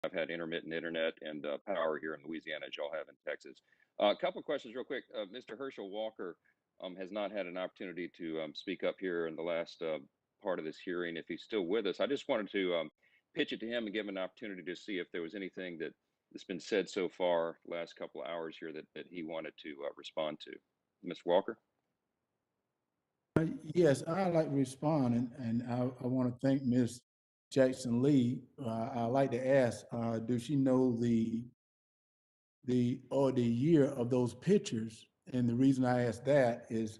I've had intermittent internet and power here in Louisiana, as y'all have in Texas. A couple of questions real quick. Mr. Herschel Walker has not had an opportunity to speak up here in the last part of this hearing. If he's still with us, I just wanted to pitch it to him and give him an opportunity to see if there was anything that's been said so far last couple of hours here that he wanted to respond to. Mr. Walker? Yes, I'd like to respond, and I want to thank Ms. Jackson Lee. I'd like to ask, does she know the year of those pictures? And the reason I ask that is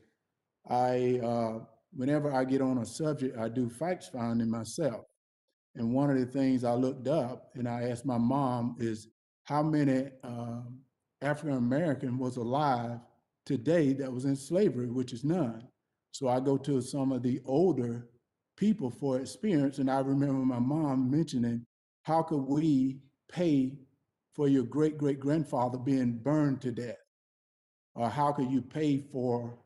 whenever I get on a subject, I do facts finding myself. And one of the things I looked up and I asked my mom is how many African American was alive today that was in slavery, which is none. So I go to some of the older people for experience, and I remember my mom mentioning, how could we pay for your great great grandfather being burned to death? Or how could you pay for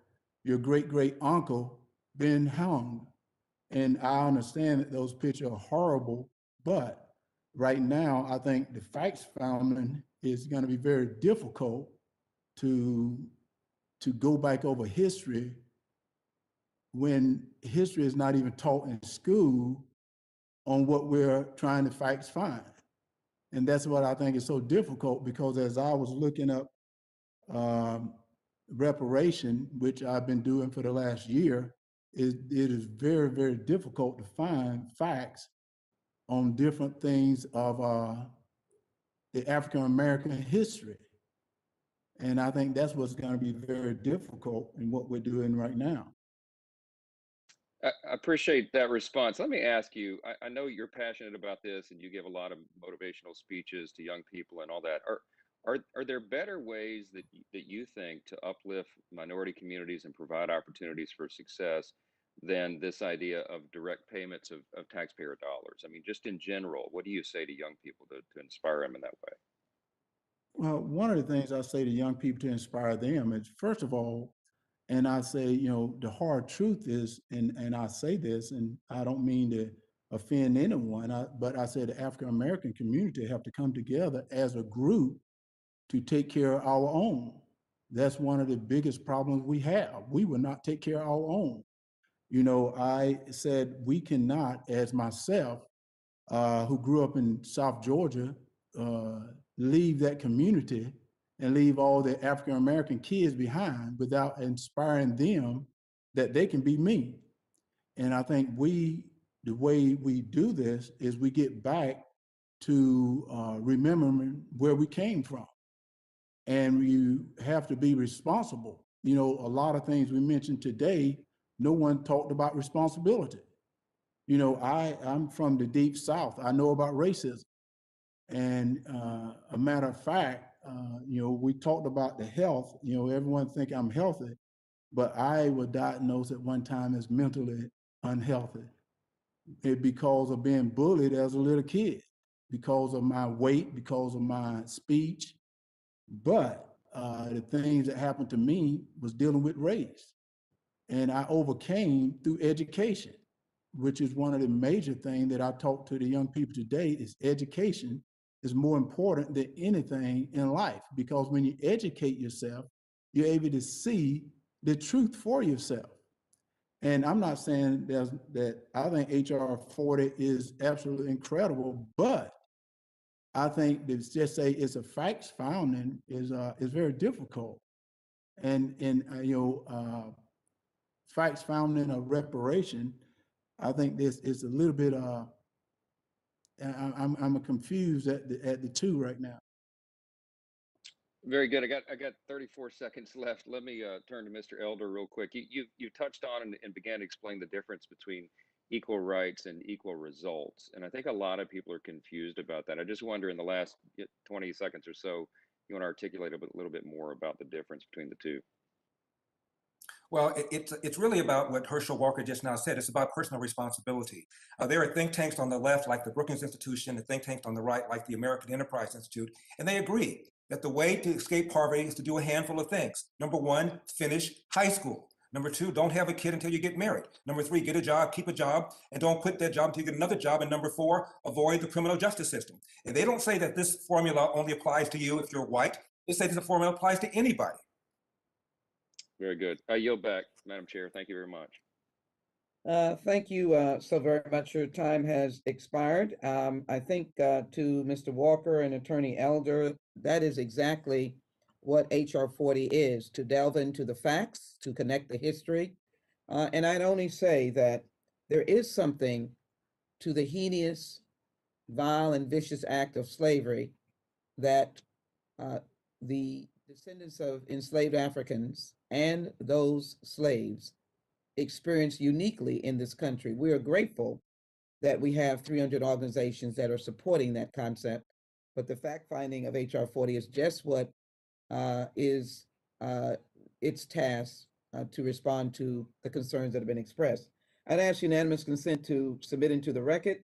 your great great uncle being hung? And I understand that those pictures are horrible, but right now I think the facts founding is going to be very difficult to go back over history when history is not even taught in school on what we're trying to facts find. And that's what I think is so difficult, because as I was looking up um, reparation, which I've been doing for the last year, it is very, very difficult to find facts on different things of the African American history. And I think that's what's going to be very difficult in what we're doing right now. I appreciate that response. Let me ask you, I know you're passionate about this and you give a lot of motivational speeches to young people and all that. Are there better ways that you think to uplift minority communities and provide opportunities for success than this idea of direct payments of taxpayer dollars? I mean, just in general, what do you say to young people to inspire them in that way? Well, one of the things I say to young people to inspire them is, first of all, and I say, the hard truth is, and I say this, and I don't mean to offend anyone, but I say the African American community have to come together as a group to take care of our own. That's one of the biggest problems we have. We will not take care of our own. I said we cannot, as myself, who grew up in South Georgia, uh, leave that community and leave all the African American kids behind without inspiring them that they can be me. And I think the way we do this is we get back to remembering where we came from. And you have to be responsible. A lot of things we mentioned today, no one talked about responsibility. I'm from the deep South. I know about racism. And a matter of fact, we talked about the health. Everyone think I'm healthy, but I was diagnosed at one time as mentally unhealthy because of being bullied as a little kid, because of my weight, because of my speech. But the things that happened to me was dealing with race. And I overcame through education, which is one of the major things that I talk to the young people today is education is more important than anything in life, because when you educate yourself, you're able to see the truth for yourself. And I'm not saying that I think HR 40 is absolutely incredible, but I think to just say it's a facts founding is very difficult. And facts founding a reparation, I think this is a little bit. I'm confused at the two right now. Very good. I got 34 seconds left. Let me turn to Mr. Elder real quick. You touched on and began to explain the difference between equal rights and equal results, and I think a lot of people are confused about that. I just wonder, in the last 20 seconds or so, you want to articulate a little bit more about the difference between the two. Well, it's really about what Herschel Walker just now said. It's about personal responsibility. There are think tanks on the left, like the Brookings Institution, and think tanks on the right, like the American Enterprise Institute, and they agree that the way to escape poverty is to do a handful of things. Number one, finish high school. Number two, don't have a kid until you get married. Number three, get a job, keep a job, and don't quit that job until you get another job. And number four, avoid the criminal justice system. And they don't say that this formula only applies to you if you're white. They say this formula applies to anybody. Very good. I yield back, Madam Chair. Thank you very much. Thank you so very much. Your time has expired. I think to Mr. Walker and Attorney Elder, that is exactly what HR 40 is, to delve into the facts, to connect the history. And I'd only say that there is something to the heinous, vile, and vicious act of slavery that the descendants of enslaved Africans and those slaves experienced uniquely in this country. We are grateful that we have 300 organizations that are supporting that concept, but the fact finding of HR 40 is just what is its task to respond to the concerns that have been expressed. I'd ask unanimous consent to submit into the record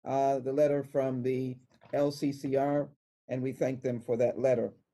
the letter from the LCCR, and we thank them for that letter.